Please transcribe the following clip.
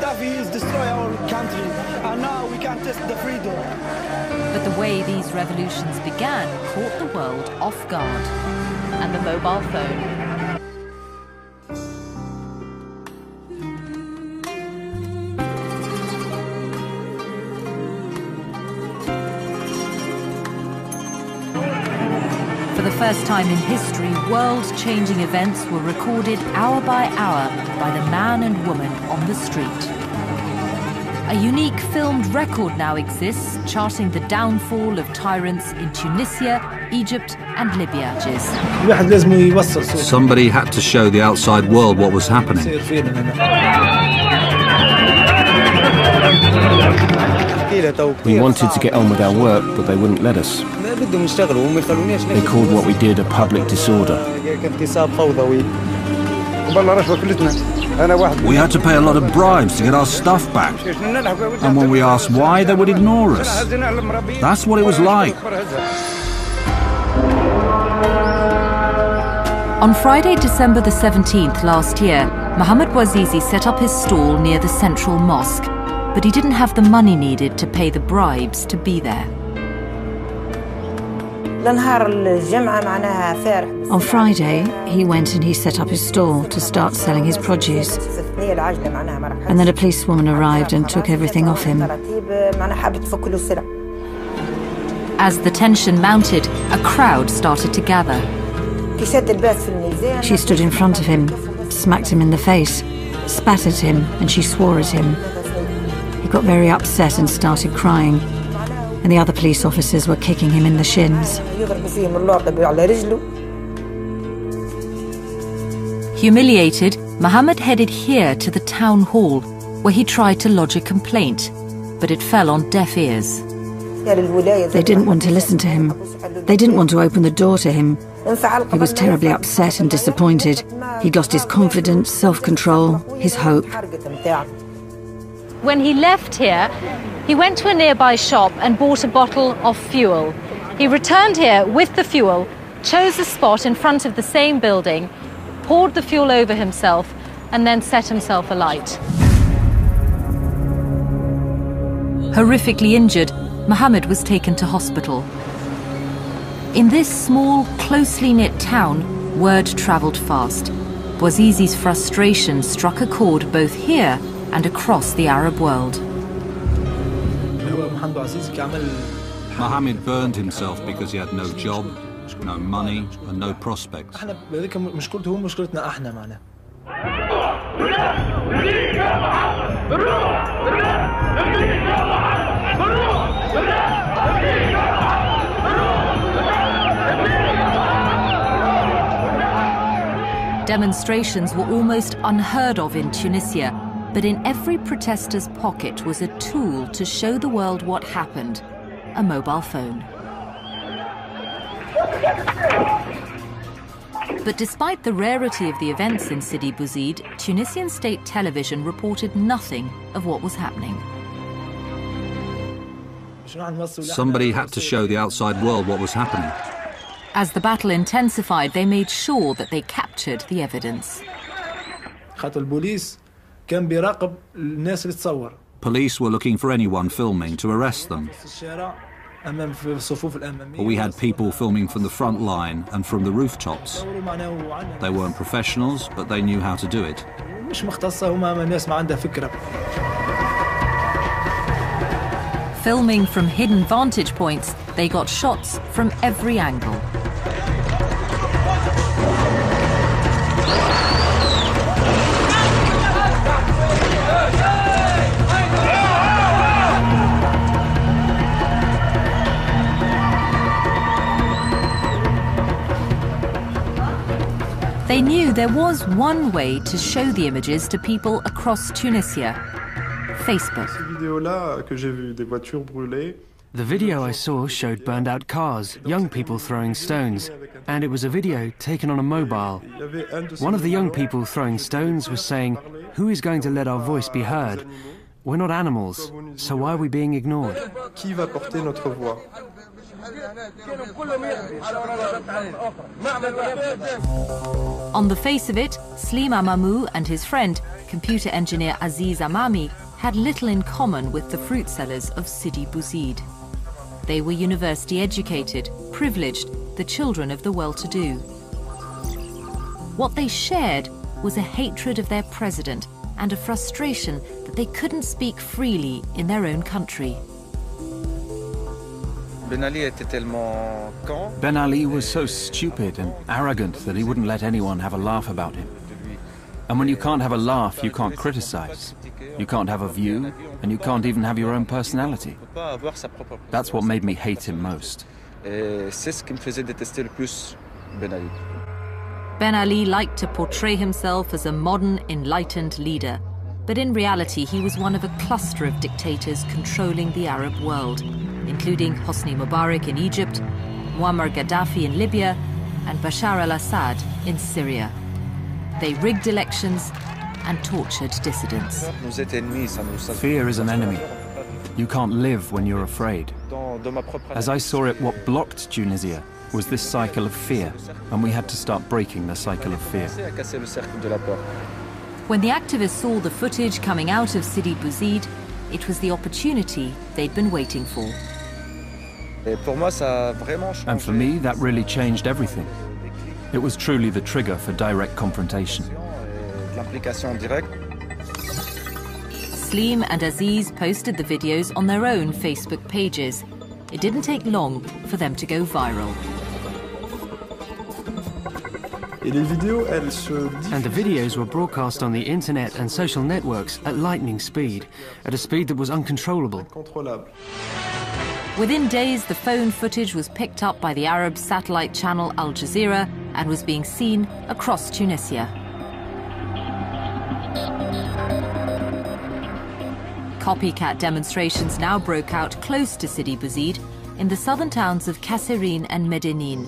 Gaddafi has destroyed our country, and now we can test the freedom. But the way these revolutions began caught the world off guard. And the mobile phone. For the first time in history, world-changing events were recorded hour by hour by the man and woman on the street. A unique filmed record now exists, charting the downfall of tyrants in Tunisia, Egypt and Libya. Somebody had to show the outside world what was happening. We wanted to get on with our work, but they wouldn't let us. They called what we did a public disorder. We had to pay a lot of bribes to get our stuff back. And when we asked why, they would ignore us. That's what it was like. On Friday, December the 17th last year, Mohammed Bouazizi set up his stall near the central mosque, but he didn't have the money needed to pay the bribes to be there. On Friday, he went and he set up his stall to start selling his produce. And then a policewoman arrived and took everything off him. As the tension mounted, a crowd started to gather. She stood in front of him, smacked him in the face, spat at him, and she swore at him. He got very upset and started crying. And the other police officers were kicking him in the shins. Humiliated, Mohammed headed here to the town hall, where he tried to lodge a complaint, but it fell on deaf ears. They didn't want to listen to him. They didn't want to open the door to him. He was terribly upset and disappointed. He'd lost his confidence, self-control, his hope. When he left here, he went to a nearby shop and bought a bottle of fuel. He returned here with the fuel, chose a spot in front of the same building, poured the fuel over himself, and then set himself alight. Horrifically injured, Mohammed was taken to hospital. In this small, closely knit town, word travelled fast. Bouazizi's frustration struck a chord both here and across the Arab world. Mohammed burned himself because he had no job, no money and no prospects. Demonstrations were almost unheard of in Tunisia, but in every protester's pocket was a tool to show the world what happened: a mobile phone. But despite the rarity of the events in Sidi Bouzid, Tunisian state television reported nothing of what was happening. Somebody had to show the outside world what was happening. As the battle intensified, they made sure that they captured the evidence. Police were looking for anyone filming to arrest them. But we had people filming from the front line and from the rooftops. They weren't professionals, but they knew how to do it. Filming from hidden vantage points, they got shots from every angle. They knew there was one way to show the images to people across Tunisia: Facebook. The video I saw showed burned out cars, young people throwing stones, and it was a video taken on a mobile. One of the young people throwing stones was saying, "Who is going to let our voice be heard? We're not animals, so why are we being ignored?" On the face of it, Slim Amamou and his friend, computer engineer Aziz Amami, had little in common with the fruit sellers of Sidi Bouzid. They were university educated, privileged, the children of the well-to-do. What they shared was a hatred of their president and a frustration that they couldn't speak freely in their own country. Ben Ali was so stupid and arrogant that he wouldn't let anyone have a laugh about him. And when you can't have a laugh, you can't criticize. You can't have a view, and you can't even have your own personality. That's what made me hate him most. Ben Ali liked to portray himself as a modern, enlightened leader, but in reality he was one of a cluster of dictators controlling the Arab world, including Hosni Mubarak in Egypt, Muammar Gaddafi in Libya, and Bashar al-Assad in Syria. They rigged elections and tortured dissidents. Fear is an enemy. You can't live when you're afraid. As I saw it, what blocked Tunisia was this cycle of fear, and we had to start breaking the cycle of fear. When the activists saw the footage coming out of Sidi Bouzid, it was the opportunity they'd been waiting for. And for me, that really changed everything. It was truly the trigger for direct confrontation. Slim and Aziz posted the videos on their own Facebook pages. It didn't take long for them to go viral. And the videos were broadcast on the internet and social networks at lightning speed, at a speed that was uncontrollable. Within days, the phone footage was picked up by the Arab satellite channel Al Jazeera and was being seen across Tunisia. Copycat demonstrations now broke out close to Sidi Bouzid in the southern towns of Kasserine and Medellin.